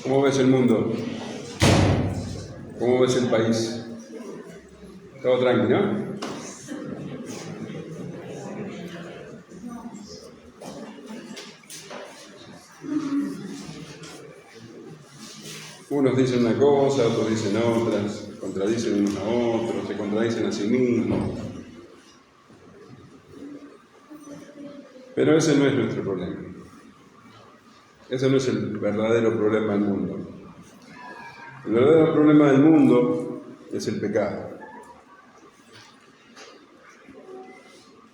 ¿Cómo ves el mundo? ¿Cómo ves el país? Todo tranquilo, ¿no? Unos dicen una cosa, otros dicen otras, contradicen unos a otros, se contradicen a sí mismos. Pero ese no es nuestro problema. Ese no es el verdadero problema del mundo. El verdadero problema del mundo es el pecado.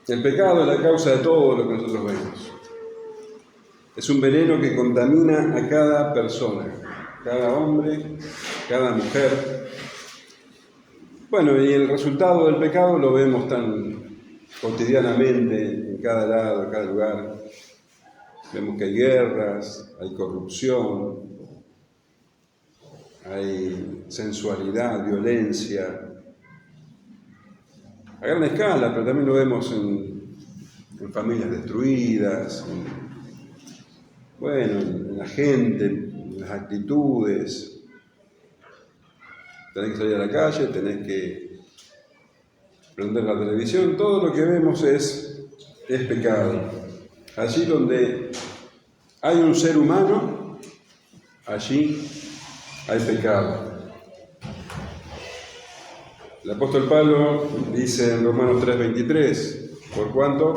El pecado es la causa de todo lo que nosotros vemos. Es un veneno que contamina a cada persona, cada hombre, cada mujer. Bueno, y el resultado del pecado lo vemos tan cotidianamente en cada lado, en cada lugar. Vemos que hay guerras, hay corrupción, hay sensualidad, violencia, a gran escala, pero también lo vemos en familias destruidas, en la gente, en las actitudes. Tenés que salir a la calle, tenés que prender la televisión, todo lo que vemos es pecado. Allí donde hay un ser humano, allí hay pecado. El apóstol Pablo dice en Romanos 3:23, ¿por cuánto?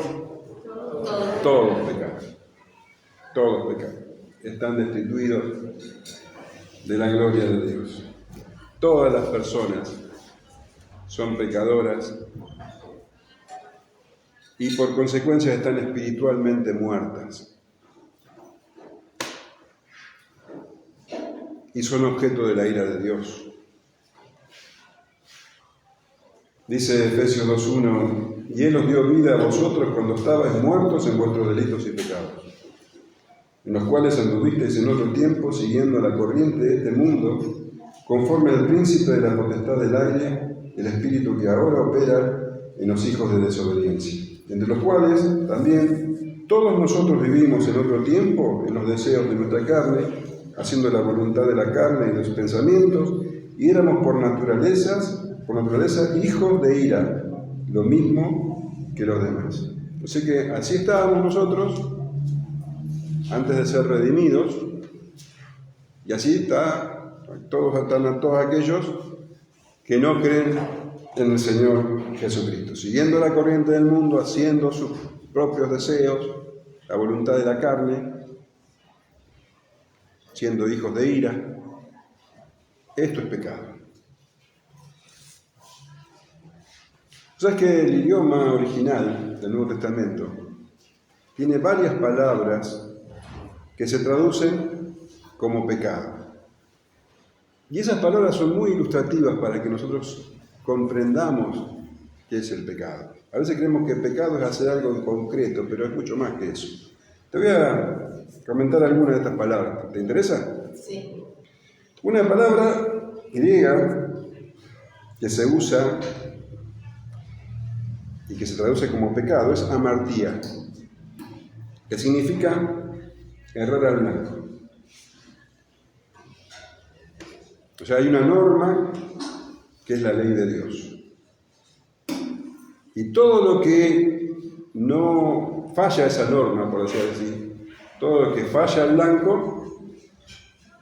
Todos pecados, están destituidos de la gloria de Dios. Todas las personas son pecadoras y por consecuencia están espiritualmente muertas y son objeto de la ira de Dios. Dice Efesios 2:1, y Él os dio vida a vosotros cuando estabais muertos en vuestros delitos y pecados, en los cuales anduvisteis en otro tiempo siguiendo la corriente de este mundo, conforme al príncipe de la potestad del aire, el espíritu que ahora opera en los hijos de desobediencia, entre los cuales también todos nosotros vivimos en otro tiempo en los deseos de nuestra carne, haciendo la voluntad de la carne y de sus pensamientos, y éramos por naturaleza hijos de ira, lo mismo que los demás. Así que así estábamos nosotros antes de ser redimidos, y así están todos aquellos que no creen en el Señor Jesucristo, siguiendo la corriente del mundo, haciendo sus propios deseos, la voluntad de la carne, siendo hijos de ira. Esto es pecado. ¿Sabes que el idioma original del Nuevo Testamento tiene varias palabras que se traducen como pecado? Y esas palabras son muy ilustrativas para que nosotros comprendamos qué es el pecado. A veces creemos que el pecado es hacer algo en concreto, pero es mucho más que eso. Te voy a comentar algunas de estas palabras. ¿Te interesa? Sí. Una palabra griega que se usa y que se traduce como pecado es amartía, que significa errar al blanco. O sea, hay una norma que es la ley de Dios. Y todo lo que no falla esa norma, por así decir, todo lo que falla al blanco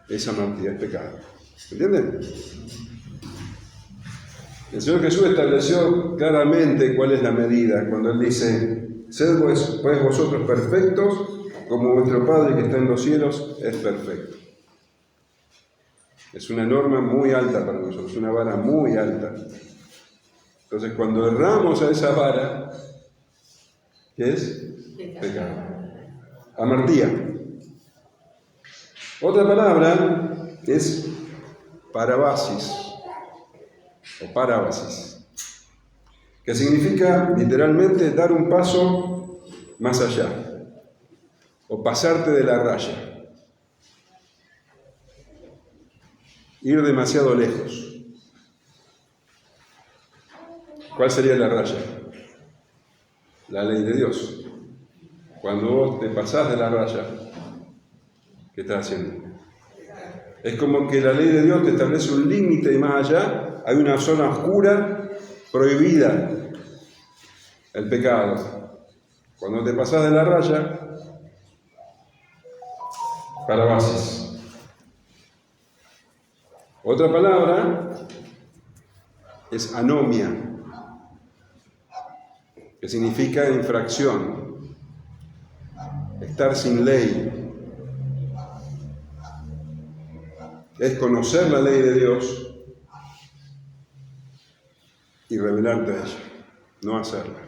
es amartía, es pecado. ¿Entienden? El Señor Jesús estableció claramente cuál es la medida cuando Él dice: sed pues vosotros perfectos, como vuestro Padre que está en los cielos es perfecto. Es una norma muy alta para nosotros, una vara muy alta. Entonces, cuando erramos a esa vara, ¿qué es? Pecado. Amartía. Otra palabra es parabasis, o parábasis, que significa literalmente dar un paso más allá, o pasarte de la raya, ir demasiado lejos. ¿Cuál sería la raya? La ley de Dios. Cuando vos te pasás de la raya, ¿qué estás haciendo? Es como que la ley de Dios te establece un límite y más allá hay una zona oscura prohibida, el pecado. Cuando te pasás de la raya, parabasis. Otra palabra es anomia, que significa infracción, estar sin ley. Es conocer la ley de Dios y rebelarte a ella, no hacerla.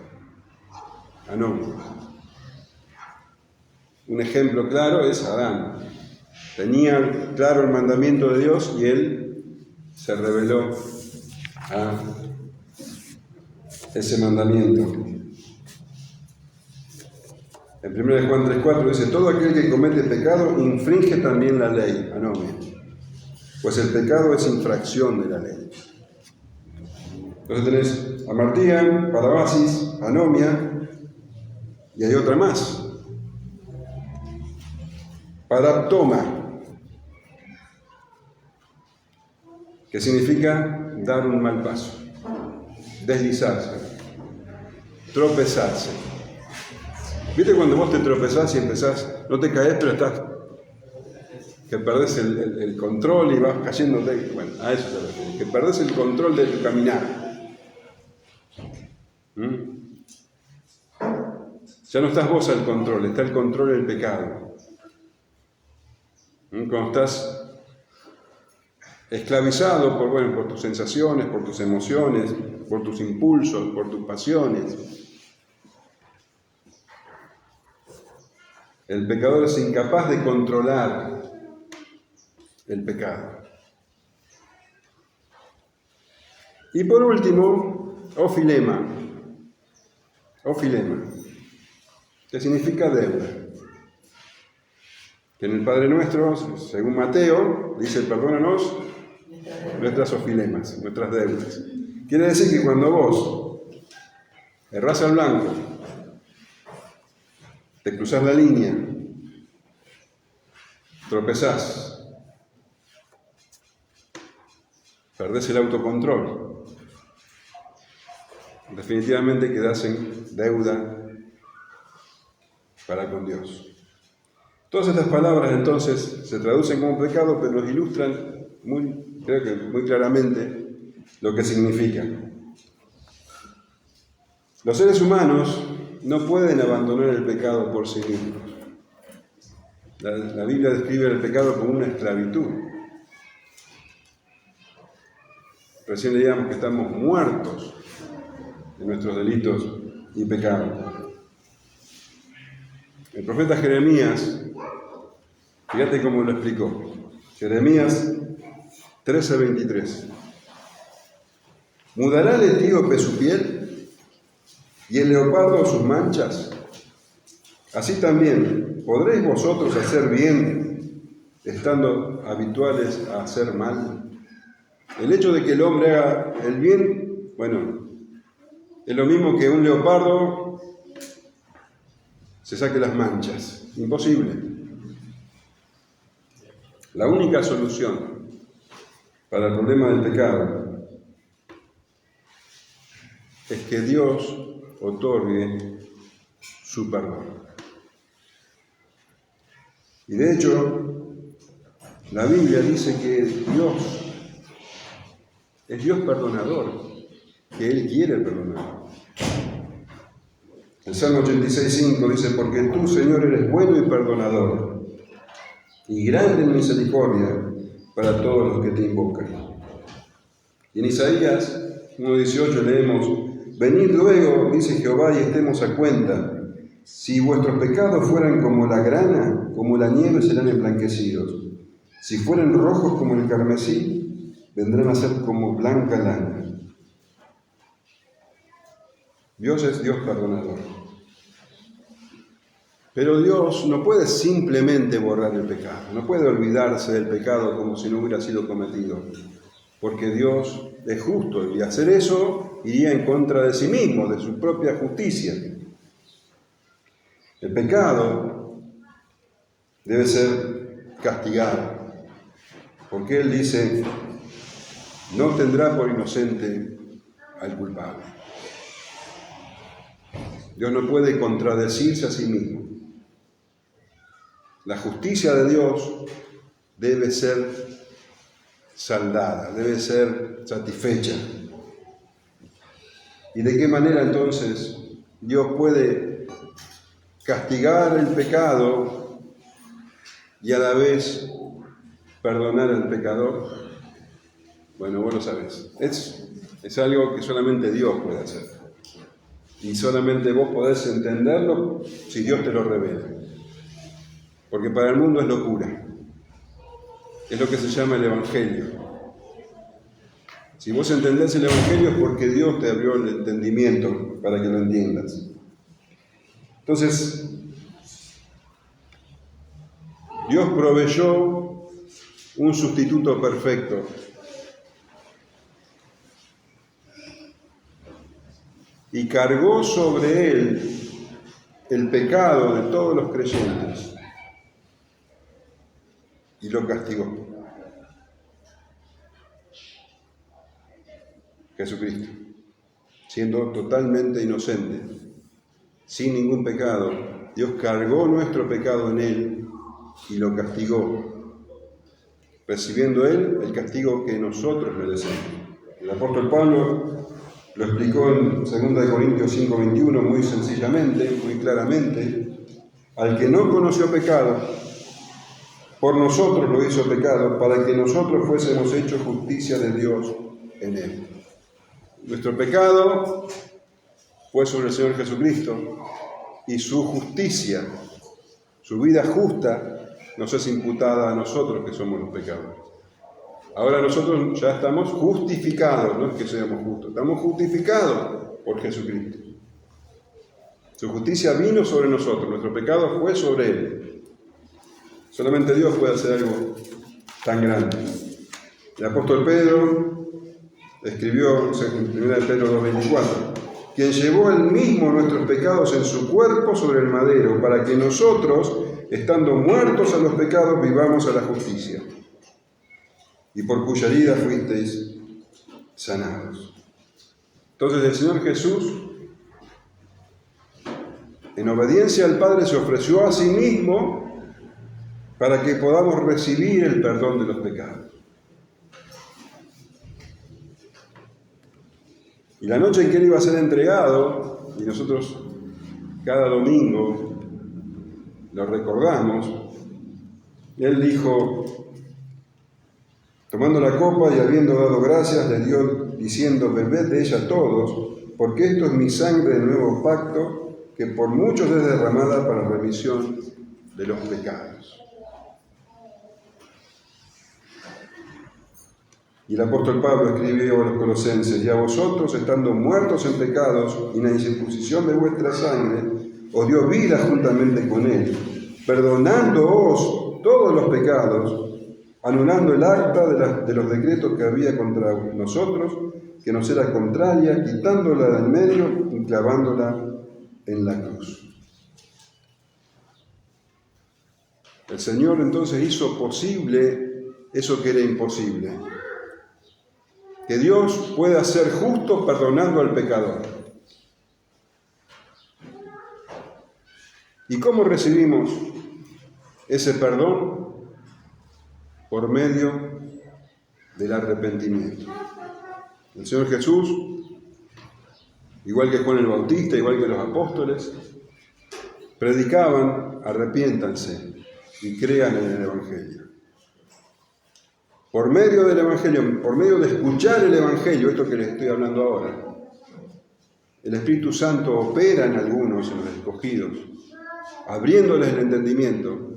Anomia. Un ejemplo claro es Adán. Tenía claro el mandamiento de Dios y él se rebeló a ese mandamiento. En 1 Juan 3:4 dice: todo aquel que comete pecado infringe también la ley, anomia, pues el pecado es infracción de la ley. Entonces tenés amartía, parabasis, anomia, y hay otra más. Paraptoma, que significa dar un mal paso, deslizarse, tropezarse. ¿Viste cuando vos te tropezás y empezás, no te caes, pero estás, que perdés el control y vas cayéndote? Bueno, a eso se refiere, que perdés el control de tu caminar. Ya no estás vos al control, está el control del pecado. Cuando estás esclavizado por tus sensaciones, por tus emociones, por tus impulsos, por tus pasiones. El pecador es incapaz de controlar el pecado. Y por último, ofilema. Ofilema, que significa deuda. Que en el Padre Nuestro, según Mateo, dice: perdónanos nuestras ofilemas, nuestras deudas. Quiere decir que cuando vos errás al blanco, te cruzás la línea, tropezás, perdés el autocontrol, definitivamente quedás en deuda para con Dios. Todas estas palabras entonces se traducen como pecado, pero nos ilustran creo que muy claramente lo que significan. Los seres humanos no pueden abandonar el pecado por sí mismos. La Biblia describe el pecado como una esclavitud. Recién leíamos que estamos muertos de nuestros delitos y pecados. El profeta Jeremías, fíjate cómo lo explicó. Jeremías 13:23. ¿Mudará el etíope su piel y el leopardo sus manchas? Así también, ¿podréis vosotros hacer bien estando habituales a hacer mal? El hecho de que el hombre haga el bien, es lo mismo que un leopardo se saque las manchas. Imposible. La única solución para el problema del pecado es que Dios otorgue su perdón. Y de hecho, la Biblia dice que Dios es Dios perdonador, que Él quiere perdonar. El Salmo 86:5 dice: porque tú, Señor, eres bueno y perdonador, y grande en misericordia para todos los que te invocan. Y en Isaías 1:18 leemos: venid luego, dice Jehová, y estemos a cuenta. Si vuestros pecados fueran como la grana, como la nieve serán emblanquecidos. Si fueran rojos como el carmesí, vendrán a ser como blanca lana. Dios es Dios perdonador. Pero Dios no puede simplemente borrar el pecado, no puede olvidarse del pecado como si no hubiera sido cometido. porque Dios es justo, y hacer eso iría en contra de sí mismo, de su propia justicia. El pecado debe ser castigado, porque Él dice, no tendrá por inocente al culpable. Dios no puede contradecirse a sí mismo. La justicia de Dios debe ser saldada, debe ser satisfecha. ¿Y de qué manera entonces Dios puede castigar el pecado y a la vez perdonar al pecador? Bueno, vos lo sabés. Es algo que solamente Dios puede hacer. Y solamente vos podés entenderlo si Dios te lo revela. Porque para el mundo es locura. Es lo que se llama el Evangelio. Si vos entendés el Evangelio es porque Dios te abrió el entendimiento para que lo entiendas. Entonces, Dios proveyó un sustituto perfecto. Y cargó sobre él el pecado de todos los creyentes. Y lo castigó. Jesucristo, siendo totalmente inocente, sin ningún pecado, Dios cargó nuestro pecado en Él y lo castigó, recibiendo Él el castigo que nosotros merecemos. El apóstol Pablo lo explicó en 2 Corintios 5:21 muy sencillamente, muy claramente. Al que no conoció pecado, por nosotros lo hizo pecado, para que nosotros fuésemos hechos justicia de Dios en Él. Nuestro pecado fue sobre el Señor Jesucristo y su justicia, su vida justa, nos es imputada a nosotros que somos los pecadores. Ahora nosotros ya estamos justificados, no es que seamos justos, estamos justificados por Jesucristo. Su justicia vino sobre nosotros, nuestro pecado fue sobre Él. Solamente Dios puede hacer algo tan grande. El apóstol Pedro escribió en 1 Pedro 2:24, quien llevó él mismo nuestros pecados en su cuerpo sobre el madero, para que nosotros, estando muertos a los pecados, vivamos a la justicia, y por cuya herida fuisteis sanados. Entonces el Señor Jesús, en obediencia al Padre, se ofreció a sí mismo para que podamos recibir el perdón de los pecados. Y la noche en que Él iba a ser entregado, y nosotros cada domingo lo recordamos, Él dijo, tomando la copa y habiendo dado gracias, le dio diciendo, bebed de ella todos, porque esto es mi sangre del nuevo pacto, que por muchos es derramada para remisión de los pecados. Y el apóstol Pablo escribió a los Colosenses, y a vosotros, estando muertos en pecados y en la incircuncisión de vuestra sangre, os dio vida juntamente con Él, perdonándoos todos los pecados, anulando el acta de los decretos que había contra nosotros, que nos era contraria, quitándola del medio y clavándola en la cruz. El Señor entonces hizo posible eso que era imposible. Que Dios pueda ser justo perdonando al pecador. ¿Y cómo recibimos ese perdón? Por medio del arrepentimiento. El Señor Jesús, igual que Juan el Bautista, igual que los apóstoles, predicaban, arrepiéntanse y crean en el Evangelio. Por medio del Evangelio, por medio de escuchar el Evangelio, esto que les estoy hablando ahora, el Espíritu Santo opera en algunos, en los escogidos, abriéndoles el entendimiento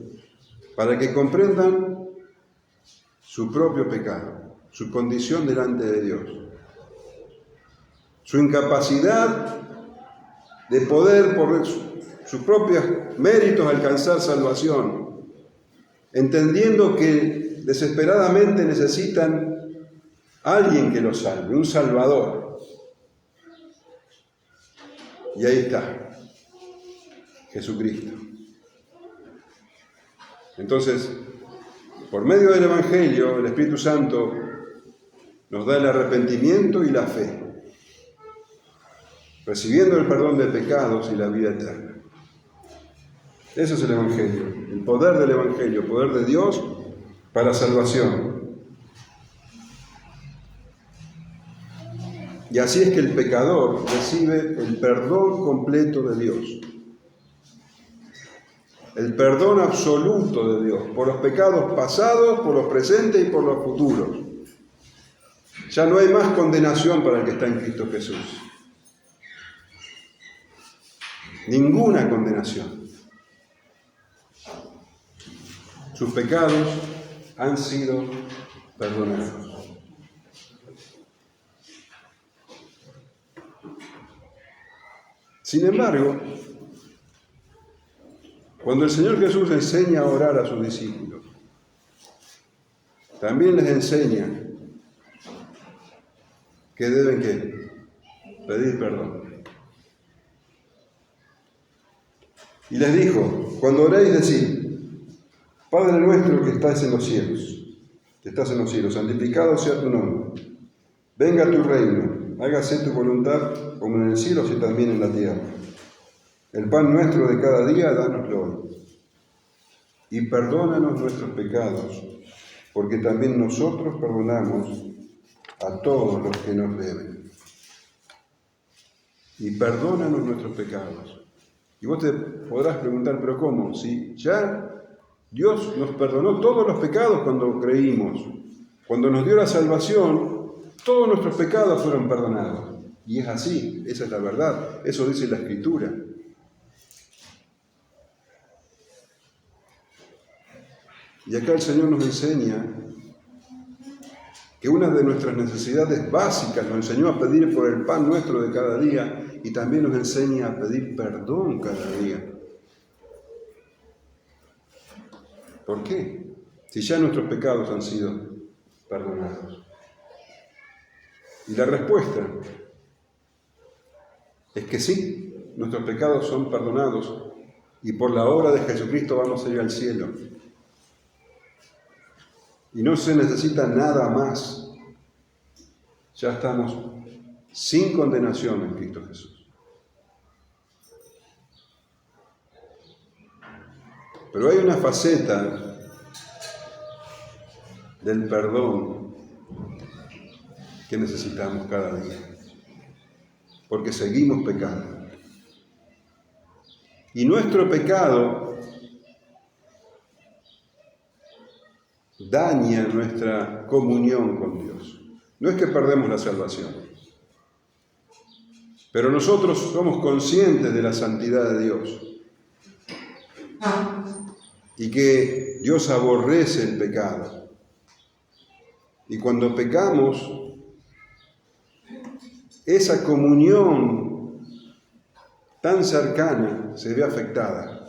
para que comprendan su propio pecado, su condición delante de Dios, su incapacidad de poder por sus propios méritos alcanzar salvación, entendiendo que desesperadamente necesitan alguien que los salve, un Salvador. Y ahí está, Jesucristo. Entonces, por medio del Evangelio, el Espíritu Santo nos da el arrepentimiento y la fe, recibiendo el perdón de pecados y la vida eterna. Eso es el Evangelio, el poder del Evangelio, el poder de Dios para salvación. Y así es que el pecador recibe el perdón completo de Dios, el perdón absoluto de Dios, por los pecados pasados, por los presentes y por los futuros. Ya no hay más condenación para el que está en Cristo Jesús. Ninguna condenación. Sus pecados han sido perdonados. Sin embargo, cuando el Señor Jesús enseña a orar a sus discípulos, también les enseña que deben pedir perdón. Y les dijo, cuando oréis, decid, Padre nuestro que estás en los cielos, santificado sea tu nombre. Venga tu reino, hágase tu voluntad como en el cielo, así también en la tierra. El pan nuestro de cada día, dánoslo hoy. Y perdónanos nuestros pecados, porque también nosotros perdonamos a todos los que nos deben. Y perdónanos nuestros pecados. Y vos te podrás preguntar, ¿pero cómo? Si ya Dios nos perdonó todos los pecados cuando creímos, cuando nos dio la salvación, todos nuestros pecados fueron perdonados. Y es así, esa es la verdad, eso dice la Escritura. Y acá el Señor nos enseña que una de nuestras necesidades básicas, nos enseñó a pedir por el pan nuestro de cada día y también nos enseña a pedir perdón cada día. ¿Por qué? Si ya nuestros pecados han sido perdonados. Y la respuesta es que sí, nuestros pecados son perdonados y por la obra de Jesucristo vamos a ir al cielo. Y no se necesita nada más. Ya estamos sin condenación en Cristo Jesús. Pero hay una faceta del perdón que necesitamos cada día, porque seguimos pecando. Y nuestro pecado daña nuestra comunión con Dios. No es que perdemos la salvación, pero nosotros somos conscientes de la santidad de Dios y que Dios aborrece el pecado. Y cuando pecamos, esa comunión tan cercana se ve afectada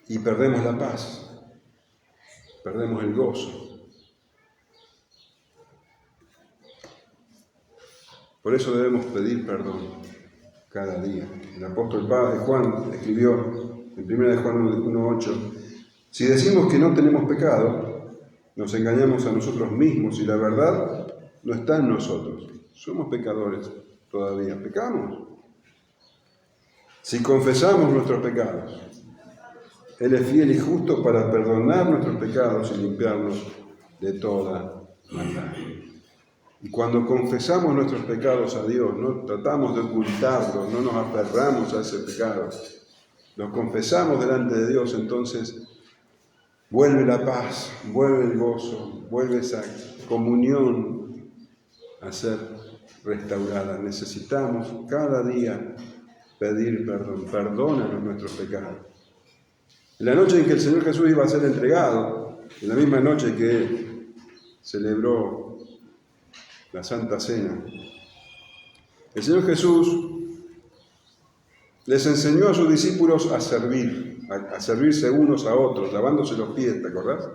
y perdemos la paz, perdemos el gozo. Por eso debemos pedir perdón cada día. El apóstol Juan escribió en 1 Juan 1:8, si decimos que no tenemos pecado, nos engañamos a nosotros mismos y la verdad no está en nosotros. Somos pecadores todavía, pecamos. Si confesamos nuestros pecados, Él es fiel y justo para perdonar nuestros pecados y limpiarnos de toda maldad. Y cuando confesamos nuestros pecados a Dios, no tratamos de ocultarlos, no nos aferramos a ese pecado, los confesamos delante de Dios, entonces vuelve la paz, vuelve el gozo, vuelve esa comunión a ser restaurada. Necesitamos cada día pedir perdón. Perdónanos nuestros pecados. En la noche en que el Señor Jesús iba a ser entregado, en la misma noche que Él celebró la Santa Cena, el Señor Jesús les enseñó a sus discípulos a servirse unos a otros, lavándose los pies, ¿te acordás?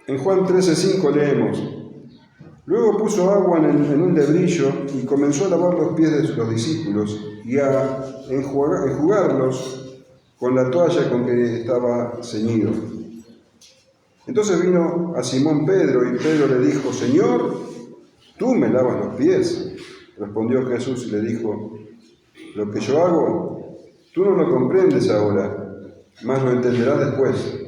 En Juan 13:5 leemos: luego puso agua en un lebrillo y comenzó a lavar los pies de los discípulos y a enjugarlos con la toalla con que estaba ceñido. Entonces vino a Simón Pedro y Pedro le dijo: Señor, ¿tú me lavas los pies? Respondió Jesús y le dijo: lo que yo hago, tú no lo comprendes ahora, mas lo entenderás después.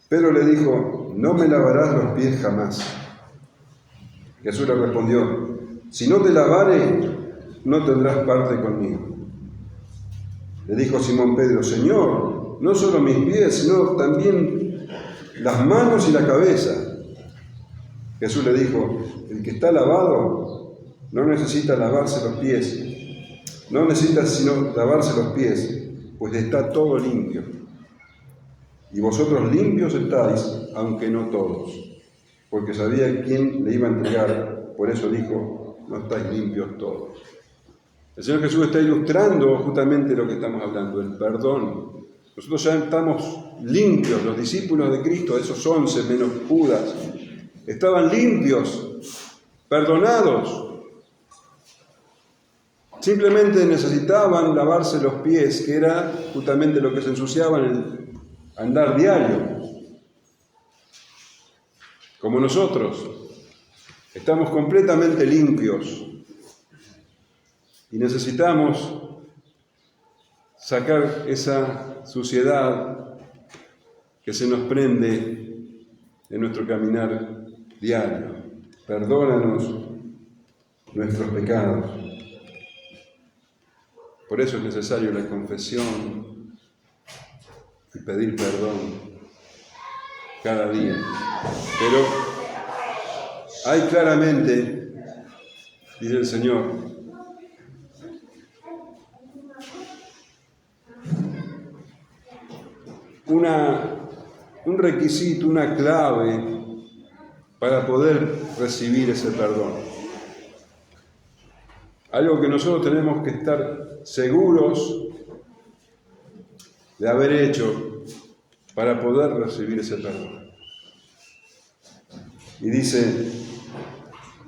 Pedro le dijo: no me lavarás los pies jamás. Jesús le respondió: si no te lavare, no tendrás parte conmigo. Le dijo Simón Pedro: Señor, no solo mis pies, sino también las manos y la cabeza. Jesús le dijo: el que está lavado no necesita lavarse los pies, no necesita sino lavarse los pies, pues está todo limpio. Y vosotros limpios estáis, aunque no todos, porque sabía quién le iba a entregar, por eso dijo: no estáis limpios todos. El Señor Jesús está ilustrando justamente lo que estamos hablando, el perdón. Nosotros ya estamos limpios, los discípulos de Cristo, esos 11 menos Judas, estaban limpios, perdonados. Simplemente necesitaban lavarse los pies, que era justamente lo que se ensuciaba en el andar diario. Como nosotros, estamos completamente limpios y necesitamos sacar esa suciedad que se nos prende en nuestro caminar diario. Perdónanos nuestros pecados. Por eso es necesario la confesión y pedir perdón cada día. Pero hay claramente, dice el Señor, un requisito, una clave para poder recibir ese perdón. Algo que nosotros tenemos que estar seguros de haber hecho para poder recibir ese perdón. Y dice: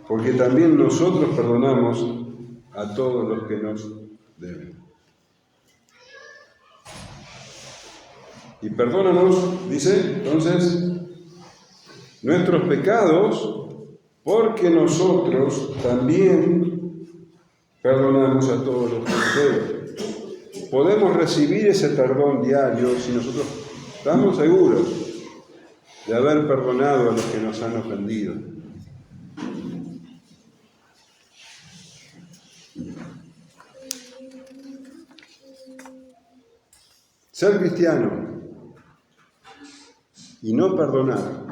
porque también nosotros perdonamos a todos los que nos deben. Y perdónanos, dice, entonces, nuestros pecados, porque nosotros también perdonamos a todos los que nos deben. Podemos recibir ese perdón diario si nosotros estamos seguros de haber perdonado a los que nos han ofendido. Ser cristiano y no perdonar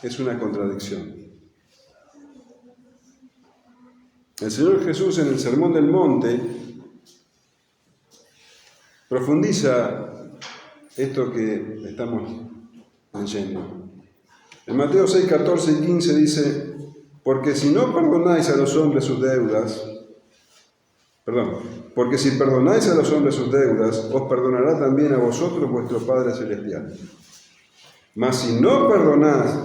es una contradicción. El Señor Jesús en el Sermón del Monte profundiza esto que estamos leyendo. En Mateo 6, 14 y 15 dice: porque si perdonáis a los hombres sus deudas, os perdonará también a vosotros vuestro Padre Celestial. Mas si no perdonás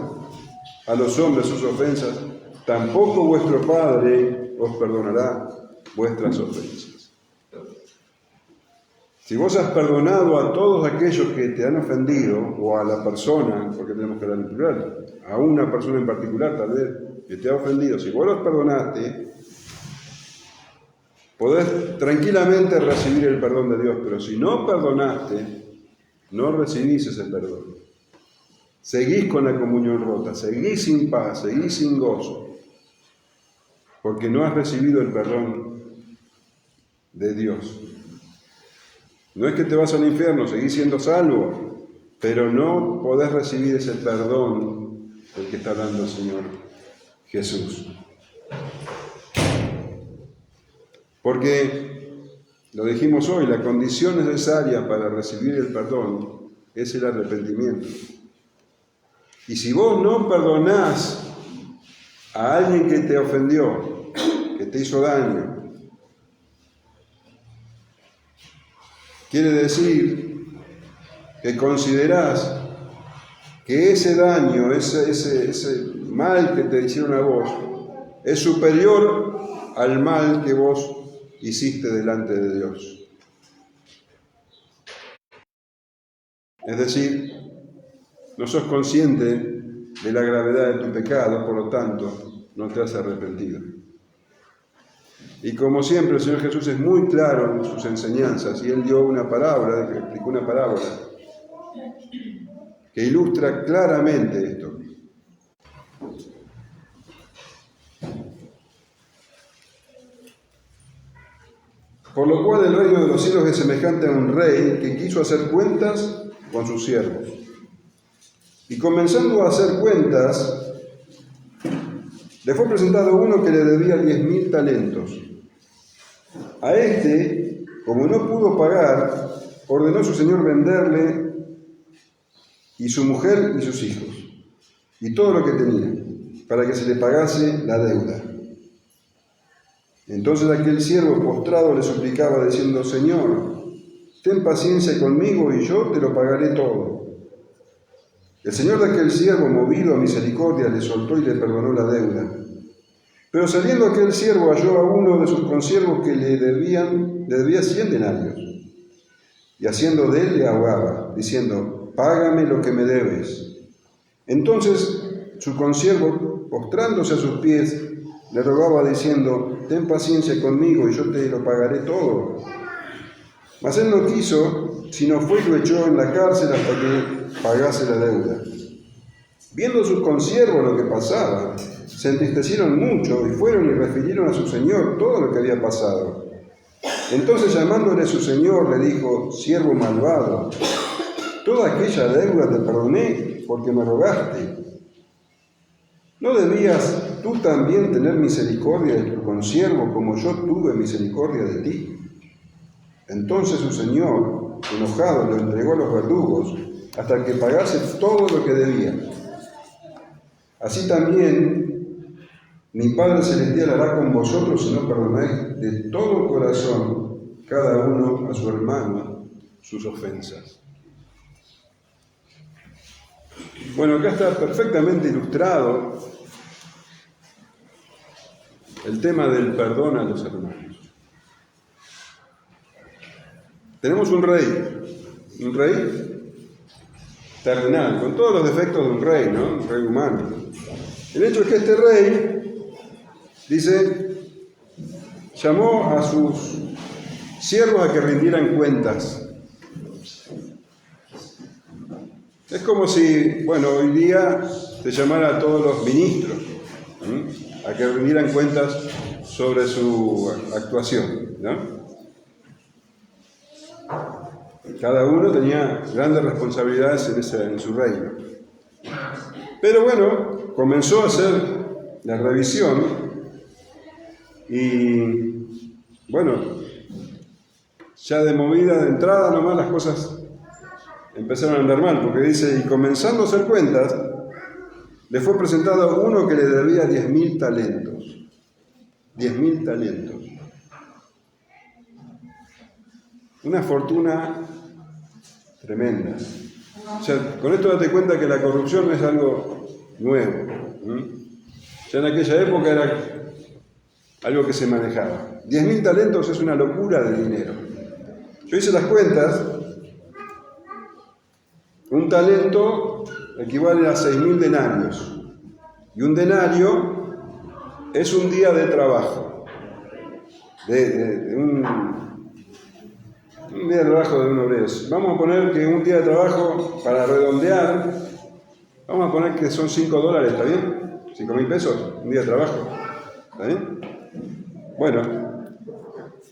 a los hombres sus ofensas, tampoco vuestro Padre os perdonará vuestras ofensas. Si vos has perdonado a todos aquellos que te han ofendido, o a la persona, porque tenemos que hablar en plural, a una persona en particular tal vez que te ha ofendido, si vos los perdonaste, podés tranquilamente recibir el perdón de Dios, pero si no perdonaste, no recibís ese perdón. Seguís con la comunión rota, seguís sin paz, seguís sin gozo, porque no has recibido el perdón de Dios. No es que te vas al infierno, seguís siendo salvo, pero no podés recibir ese perdón del que está hablando el Señor Jesús. Porque, lo dijimos hoy, la condición necesaria para recibir el perdón es el arrepentimiento. Y si vos no perdonás a alguien que te ofendió, que te hizo daño, quiere decir que considerás que ese daño, ese mal que te hicieron a vos, es superior al mal que vos hiciste delante de Dios. Es decir, no sos consciente de la gravedad de tu pecado, por lo tanto, no te has arrepentido. Y como siempre, el Señor Jesús es muy claro en sus enseñanzas, y Él dio una parábola, explicó una parábola, que ilustra claramente esto. Por lo cual el reino de los cielos es semejante a un rey que quiso hacer cuentas con sus siervos. Y comenzando a hacer cuentas, le fue presentado uno que le debía 10.000 talentos. A este, como no pudo pagar, ordenó su señor venderle y su mujer y sus hijos, y todo lo que tenía, para que se le pagase la deuda. Entonces aquel siervo postrado le suplicaba diciendo: Señor, ten paciencia conmigo y yo te lo pagaré todo. El señor de aquel siervo, movido a misericordia, le soltó y le perdonó la deuda. Pero saliendo aquel siervo halló a uno de sus consiervos que le debía 100 denarios, y haciendo de él le ahogaba, diciendo: Págame lo que me debes. Entonces su consiervo, postrándose a sus pies, le rogaba diciendo: Ten paciencia conmigo y yo te lo pagaré todo. Mas él no quiso, sino fue y lo echó en la cárcel hasta que pagase la deuda. Viendo sus consiervos lo que pasaba, se entristecieron mucho y fueron y refirieron a su señor todo lo que había pasado. Entonces, llamándole a su señor, le dijo: Siervo malvado, toda aquella deuda te perdoné porque me rogaste. ¿No debías tú también tener misericordia de tu consiervo como yo tuve misericordia de ti? Entonces su señor, enojado, lo entregó a los verdugos hasta que pagase todo lo que debía. Así también mi Padre Celestial hará con vosotros si no perdonáis de todo corazón cada uno a su hermano sus ofensas. Bueno, acá está perfectamente ilustrado el tema del perdón a los hermanos. Tenemos un rey terrenal, con todos los defectos de un rey, ¿no? Un rey humano. El hecho es que este rey, dice, llamó a sus siervos a que rindieran cuentas. Es como si, hoy día se llamara a todos los ministros, a que rindieran cuentas sobre su actuación, ¿no? Cada uno tenía grandes responsabilidades en su reino. Pero comenzó a hacer la revisión y, ya de movida, de entrada nomás las cosas empezaron a andar mal, porque dice: y comenzando a hacer cuentas, le fue presentado uno que le debía 10.000 talentos. 10.000 talentos. Una fortuna tremenda. O sea, con esto date cuenta que la corrupción no es algo nuevo. Ya en aquella época era algo que se manejaba. 10.000 talentos es una locura de dinero. Yo hice las cuentas. Un talento equivale a 6.000 denarios. Y un denario es un día de trabajo. Un día de trabajo de un obrero. Vamos a poner que un día de trabajo, para redondear, vamos a poner que son $5, ¿está bien? 5.000 pesos, un día de trabajo. ¿Está bien? Bueno,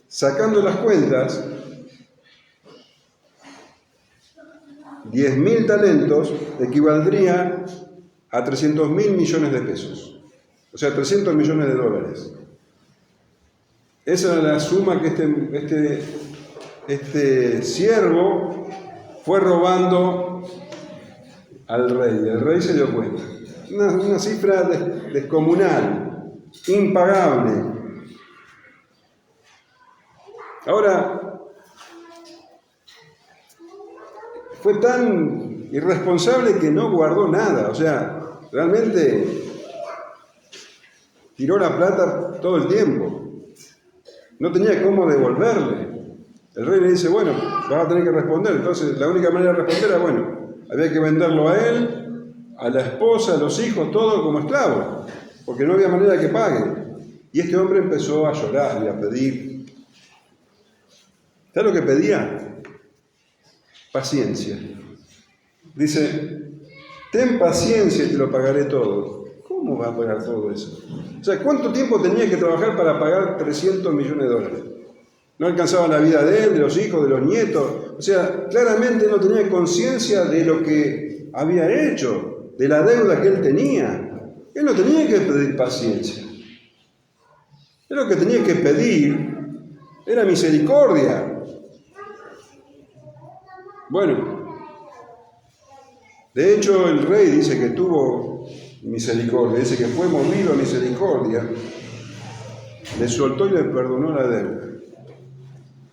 sacando las cuentas, 10.000 talentos equivaldría a 300.000 millones de pesos. O sea, 300 millones de dólares. Esa era la suma que este siervo fue robando al rey. El rey se dio cuenta. Una cifra descomunal, impagable. Ahora, fue tan irresponsable que no guardó nada. O sea, realmente tiró la plata todo el tiempo. No tenía cómo devolverle. El rey le dice, bueno, vas a tener que responder. Entonces, la única manera de responder era, bueno, había que venderlo a él, a la esposa, a los hijos, todo como esclavo, porque no había manera que pague. Y este hombre empezó a llorar y a pedir. ¿Sabes lo que pedía? Paciencia. Dice, ten paciencia y te lo pagaré todo. ¿Cómo va a pagar todo eso? O sea, ¿cuánto tiempo tenía que trabajar para pagar 300 millones de dólares? No alcanzaba la vida de él, de los hijos, de los nietos. O sea, claramente no tenía conciencia de lo que había hecho, de la deuda que él tenía. Él no tenía que pedir paciencia. Él lo que tenía que pedir era misericordia. Bueno, de hecho el rey dice que tuvo misericordia, dice que fue movido a misericordia, le soltó y le perdonó la deuda.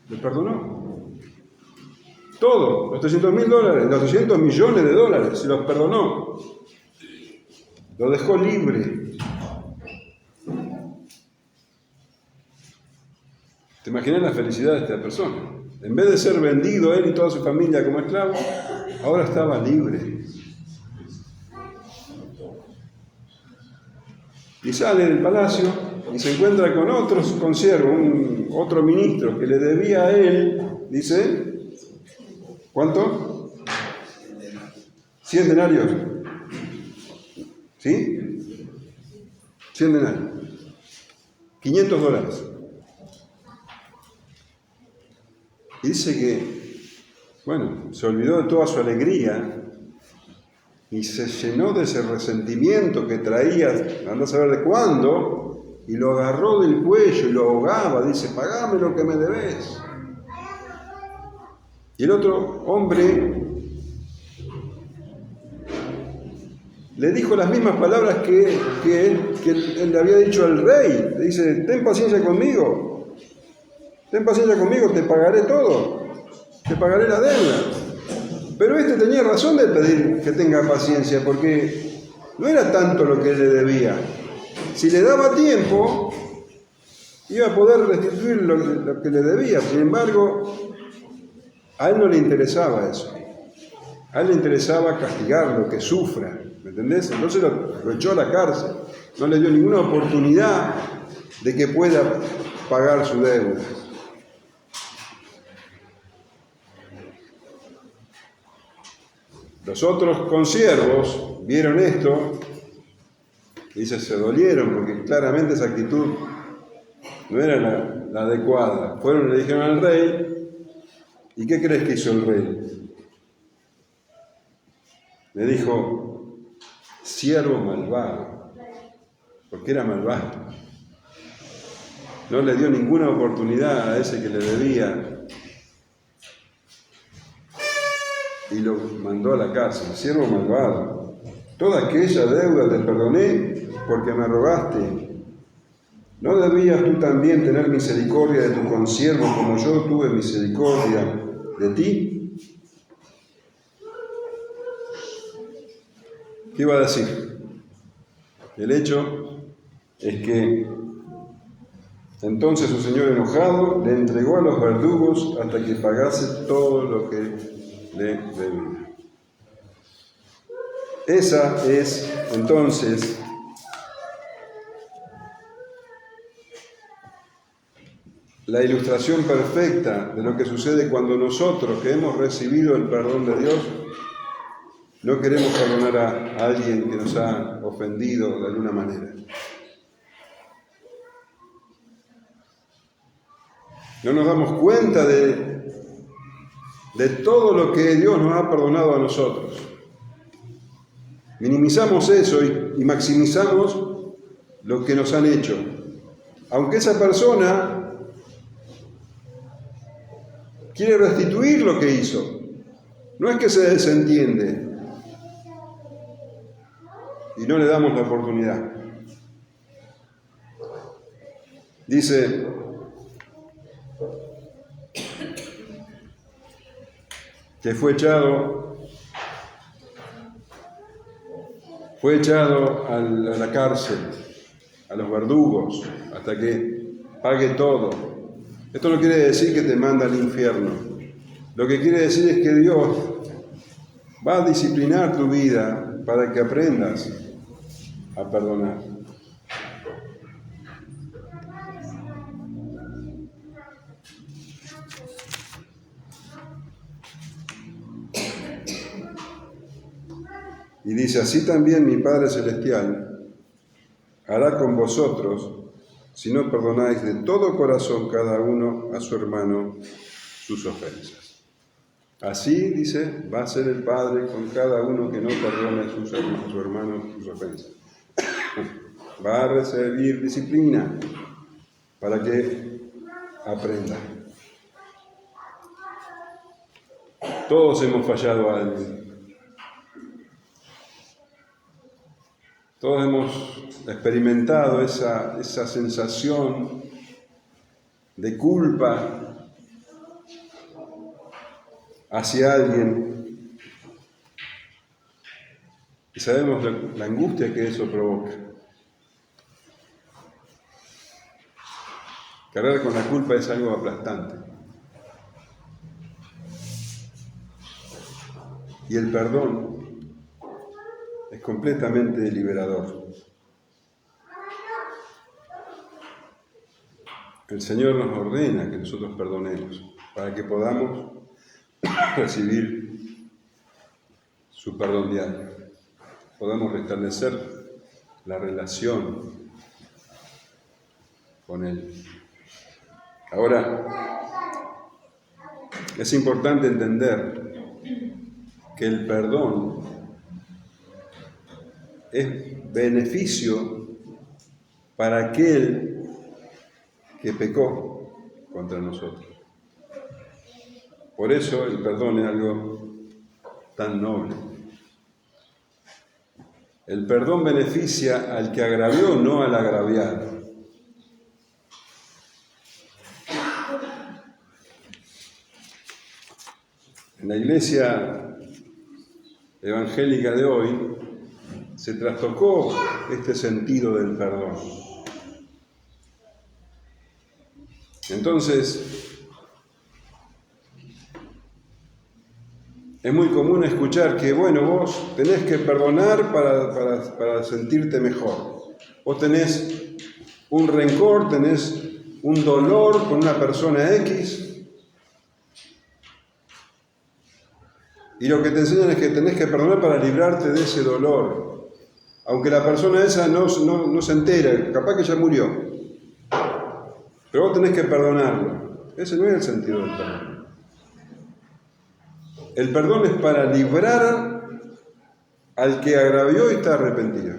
Le perdonó. Todo, los 300 mil dólares, los 300 millones de dólares, se los perdonó. Lo dejó libre. ¿Te imaginas la felicidad de esta persona? En vez de ser vendido él y toda su familia como esclavo, ahora estaba libre. Y sale del palacio y se encuentra con otros consiervos, otro ministro que le debía a él, dice, ¿cuánto? 100 denarios. ¿Sí? 100 denarios. 500 dólares. Y dice que, bueno, se olvidó de toda su alegría y se llenó de ese resentimiento que traía, andá a saber de cuándo, y lo agarró del cuello y lo ahogaba, dice, pagame lo que me debes. Y el otro hombre le dijo las mismas palabras que él le había dicho al rey. Le dice, ten paciencia conmigo, te pagaré todo, te pagaré la deuda. Pero este tenía razón de pedir que tenga paciencia, porque no era tanto lo que él le debía. Si le daba tiempo, iba a poder restituir lo que le debía. Sin embargo, a él no le interesaba eso. A él le interesaba castigarlo, que sufra. ¿Me entendés? Entonces lo echó a la cárcel. No le dio ninguna oportunidad de que pueda pagar su deuda. Los otros consiervos vieron esto y se dolieron porque claramente esa actitud no era la adecuada. Fueron y le dijeron al rey, ¿y qué crees que hizo el rey? Le dijo, siervo malvado, porque era malvado. No le dio ninguna oportunidad a ese que le debía y lo mandó a la cárcel. Siervo malvado, toda aquella deuda te perdoné porque me rogaste. ¿No debías tú también tener misericordia de tu consiervo como yo tuve misericordia de ti? ¿Qué iba a decir? El hecho es que entonces su señor enojado le entregó a los verdugos hasta que pagase todo lo que le debía. Esa es entonces la ilustración perfecta de lo que sucede cuando nosotros, que hemos recibido el perdón de Dios, no queremos perdonar a alguien que nos ha ofendido de alguna manera. No nos damos cuenta de todo lo que Dios nos ha perdonado a nosotros. Minimizamos eso y maximizamos lo que nos han hecho. Aunque esa persona quiere restituir lo que hizo, no es que se desentiende y no le damos la oportunidad. Dice que fue echado Fue echado a la cárcel, a los verdugos, hasta que pague todo. Esto no quiere decir que te manda al infierno. Lo que quiere decir es que Dios va a disciplinar tu vida para que aprendas a perdonar. Y dice, así también mi Padre Celestial hará con vosotros si no perdonáis de todo corazón cada uno a su hermano sus ofensas. Así, dice, va a ser el Padre con cada uno que no perdone a su hermano sus ofensas. Va a recibir disciplina para que aprenda. Todos hemos fallado a alguien. Todos hemos experimentado esa sensación de culpa hacia alguien y sabemos la angustia que eso provoca. Cargar con la culpa es algo aplastante. Y el perdón es completamente liberador. El Señor nos ordena que nosotros perdonemos para que podamos recibir su perdón diario, podamos restablecer la relación con Él. Ahora, es importante entender que el perdón es beneficio para aquel que pecó contra nosotros. Por eso el perdón es algo tan noble. El perdón beneficia al que agravió, no al agraviado. En la iglesia evangélica de hoy se trastocó este sentido del perdón. Entonces, es muy común escuchar que, bueno, vos tenés que perdonar para sentirte mejor. Vos tenés un rencor, tenés un dolor con una persona X, y lo que te enseñan es que tenés que perdonar para librarte de ese dolor. Aunque la persona esa no se entere, capaz que ya murió. Pero vos tenés que perdonarlo. Ese no es el sentido del perdón. El perdón es para librar al que agravió y está arrepentido.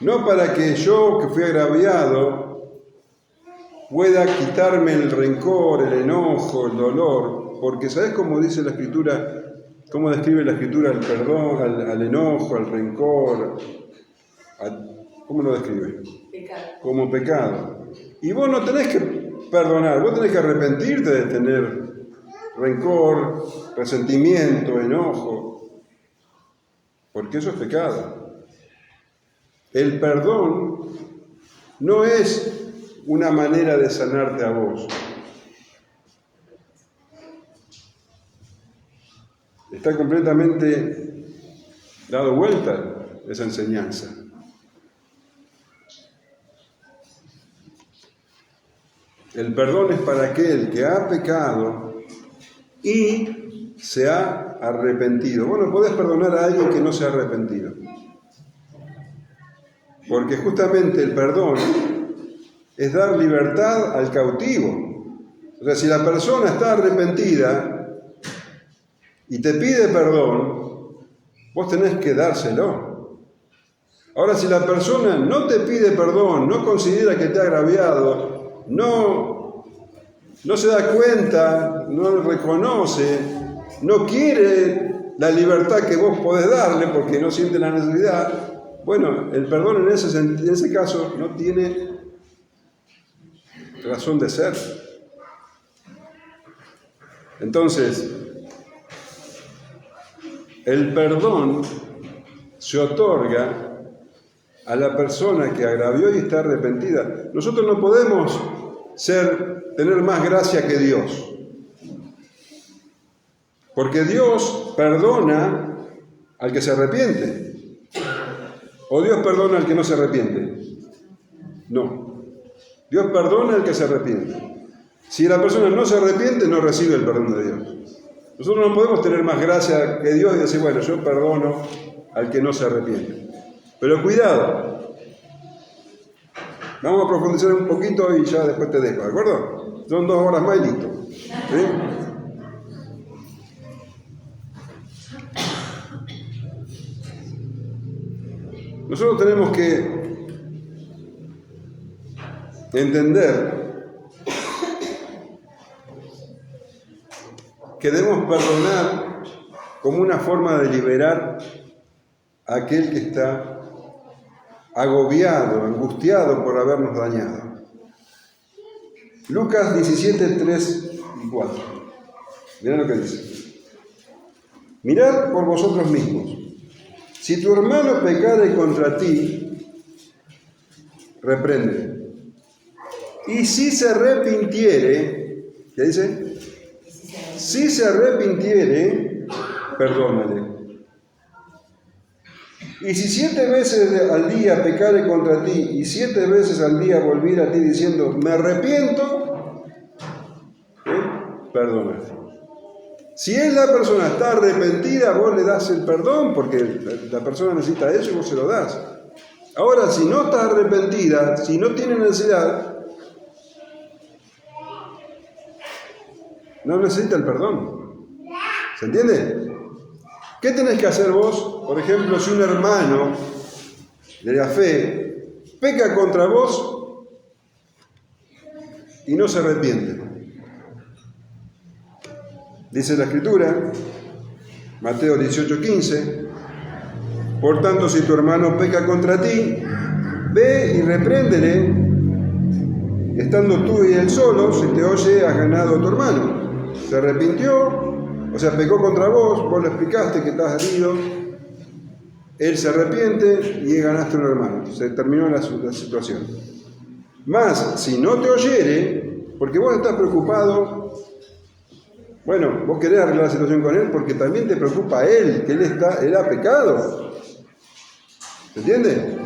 No para que yo, que fui agraviado, pueda quitarme el rencor, el enojo, el dolor. Porque ¿sabés cómo dice la Escritura? ¿Cómo describe la Escritura el perdón, al enojo, al rencor? ¿Cómo lo describe? Pecado. Como pecado. Y vos no tenés que perdonar, vos tenés que arrepentirte de tener rencor, resentimiento, enojo, porque eso es pecado. El perdón no es una manera de sanarte a vos. Está completamente dado vuelta esa enseñanza. El perdón es para aquel que ha pecado y se ha arrepentido. Vos no podés perdonar a alguien que no se ha arrepentido. Porque justamente el perdón es dar libertad al cautivo. O sea, si la persona está arrepentida y te pide perdón, vos tenés que dárselo. Ahora, si la persona no te pide perdón, no considera que te ha agraviado, no se da cuenta, no reconoce, no quiere la libertad que vos podés darle porque no siente la necesidad, bueno, el perdón en ese caso no tiene razón de ser. Entonces, el perdón se otorga a la persona que agravió y está arrepentida. Nosotros no podemos tener más gracia que Dios. Porque Dios perdona al que se arrepiente. ¿O Dios perdona al que no se arrepiente? No. Dios perdona al que se arrepiente. Si la persona no se arrepiente, no recibe el perdón de Dios. Nosotros no podemos tener más gracia que Dios y decir, bueno, yo perdono al que no se arrepiente. Pero cuidado. Vamos a profundizar un poquito y ya después te dejo, ¿de acuerdo? Son 2 horas más y listo. Nosotros tenemos que entender que debemos perdonar como una forma de liberar a aquel que está agobiado, angustiado por habernos dañado. Lucas 17, 3 y 4. Mirá lo que dice. Mirad por vosotros mismos. Si tu hermano pecare contra ti, repréndele. Y si se arrepintiere, ¿qué dice? Si se arrepintiere, perdónale. Y si 7 veces al día pecare contra ti, y 7 veces al día volviera a ti diciendo, me arrepiento, perdónale. Si la persona está arrepentida, vos le das el perdón, porque la persona necesita eso y vos se lo das. Ahora, si no está arrepentida, si no tiene necesidad, no necesita el perdón. ¿Se entiende? ¿Qué tenés que hacer vos? Por ejemplo, si un hermano de la fe peca contra vos y no se arrepiente. Dice la Escritura, Mateo 18:15, por tanto, si tu hermano peca contra ti, ve y repréndele, estando tú y él solo, si te oye, has ganado a tu hermano. Se arrepintió, o sea, pecó contra vos, vos le explicaste que estás herido, él se arrepiente y ganaste a un hermano. Se terminó la situación. Más, si no te oyere, porque vos estás preocupado, bueno, vos querés arreglar la situación con él porque también te preocupa a él, que él ha pecado. ¿Se entiende?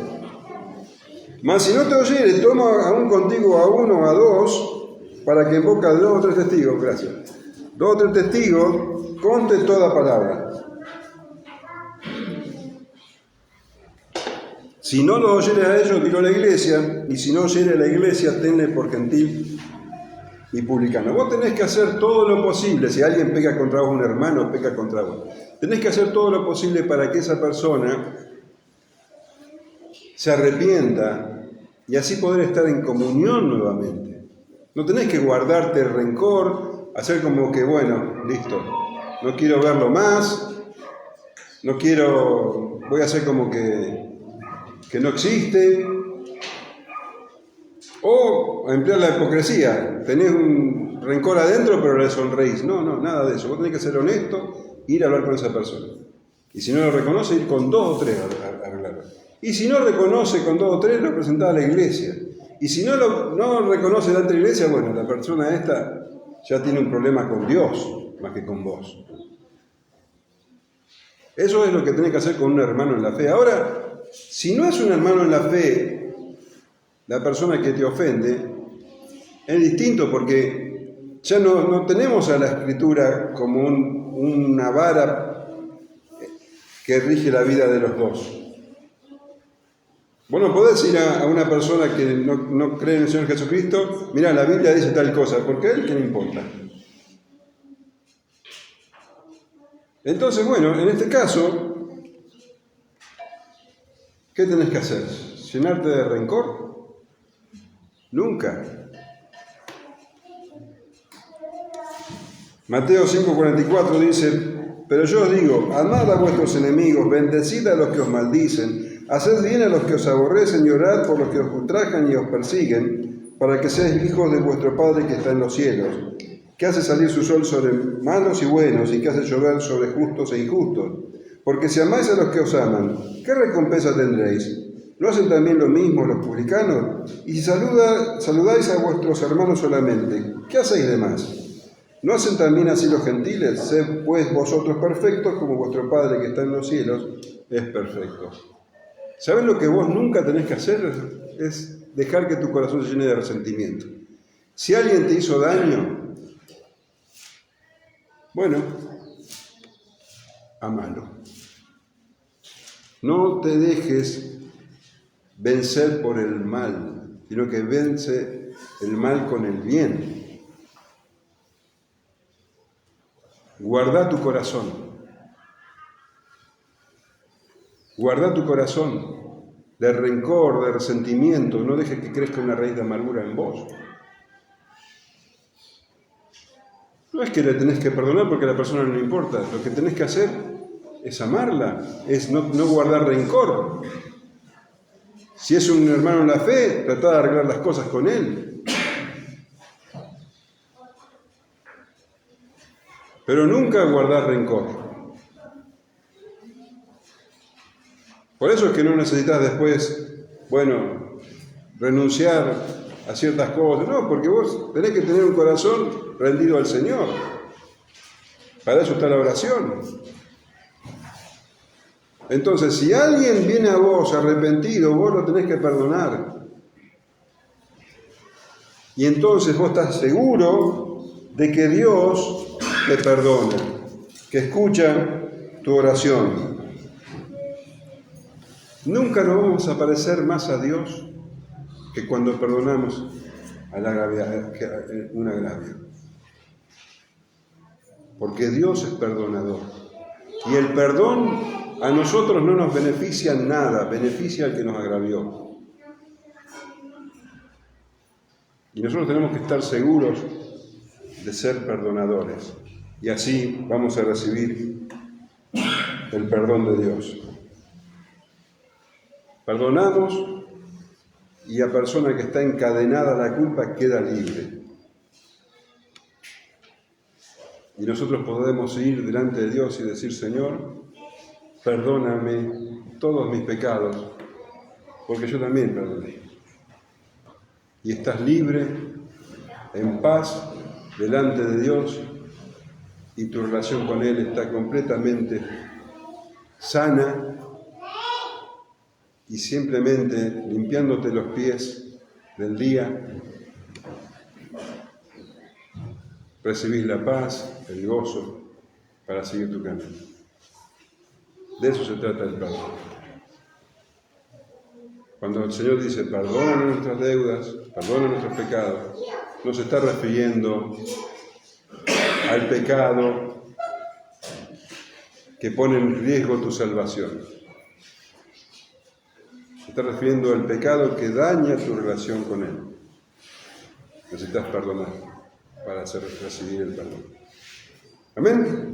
Mas si no te oyere, toma aún contigo a 1 o a 2, para que en boca de 2 o 3 testigos, gracias, 2 o 3 testigos, conte toda palabra. Si no lo oyeres a ellos, dilo a la iglesia, y si no oyere a la iglesia, tenle por gentil y publicano. Vos tenés que hacer todo lo posible, si alguien peca contra vos, un hermano peca contra vos, tenés que hacer todo lo posible para que esa persona se arrepienta y así poder estar en comunión nuevamente. No tenés que guardarte el rencor, hacer como que, bueno, listo, no quiero verlo más, voy a hacer como que no existe. O emplear la hipocresía, tenés un rencor adentro pero le sonreís. No, nada de eso. Vos tenés que ser honesto, ir a hablar con esa persona. Y si no lo reconoce, ir con 2 o 3 a arreglarlo. Y si no reconoce con 2 o 3, lo presentás a la iglesia. Y si no reconoce delante de la iglesia, bueno, la persona esta ya tiene un problema con Dios más que con vos. Eso es lo que tenés que hacer con un hermano en la fe. Ahora, si no es un hermano en la fe, la persona que te ofende, es distinto porque ya no tenemos a la Escritura como una vara que rige la vida de los dos. Vos no podés ir a una persona que no cree en el Señor Jesucristo, mirá, la Biblia dice tal cosa, porque a él, ¿qué le importa? Entonces, bueno, en este caso, ¿qué tenés que hacer? ¿Llenarte de rencor? Nunca. Mateo 5:44 dice, pero yo os digo, amad a vuestros enemigos, bendecid a los que os maldicen, haced bien a los que os aborrecen y orad por los que os ultrajan y os persiguen, para que seáis hijos de vuestro Padre que está en los cielos, que hace salir su sol sobre malos y buenos y que hace llover sobre justos e injustos. Porque si amáis a los que os aman, ¿qué recompensa tendréis? ¿No hacen también lo mismo los publicanos? Y si saludáis a vuestros hermanos solamente, ¿qué hacéis de más? ¿No hacen también así los gentiles? Sed pues vosotros perfectos, como vuestro Padre que está en los cielos es perfecto. ¿Sabes lo que vos nunca tenés que hacer? Es dejar que tu corazón se llene de resentimiento. Si alguien te hizo daño, bueno, amalo. No te dejes vencer por el mal, sino que vence el mal con el bien. Guarda tu corazón. Guarda tu corazón de rencor, de resentimiento. No dejes que crezca una raíz de amargura en vos. No es que le tenés que perdonar porque a la persona no le importa. Lo que tenés que hacer es amarla, es no guardar rencor. Si es un hermano en la fe, trata de arreglar las cosas con él. Pero nunca guardar rencor. Por eso es que no necesitas después, renunciar a ciertas cosas. No, porque vos tenés que tener un corazón rendido al Señor. Para eso está la oración. Entonces, si alguien viene a vos arrepentido, vos lo tenés que perdonar. Y entonces vos estás seguro de que Dios te perdona, que escucha tu oración. Nunca nos vamos a parecer más a Dios que cuando perdonamos un agravio. Porque Dios es perdonador. Y el perdón a nosotros no nos beneficia en nada, beneficia al que nos agravió. Y nosotros tenemos que estar seguros de ser perdonadores. Y así vamos a recibir el perdón de Dios. Perdonamos y la persona que está encadenada a la culpa queda libre. Y nosotros podemos ir delante de Dios y decir: Señor, perdóname todos mis pecados, porque yo también perdoné. Y estás libre, en paz, delante de Dios, y tu relación con Él está completamente sana, y simplemente limpiándote los pies del día, recibís la paz, el gozo, para seguir tu camino. De eso se trata el perdón. Cuando el Señor dice: perdona nuestras deudas, perdona nuestros pecados, no se está refiriendo al pecado que pone en riesgo tu salvación. Se está refiriendo al pecado que daña tu relación con Él. Necesitas perdonar para recibir el perdón. ¿Amén?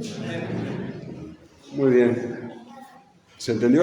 Muy bien. ¿Se entendió?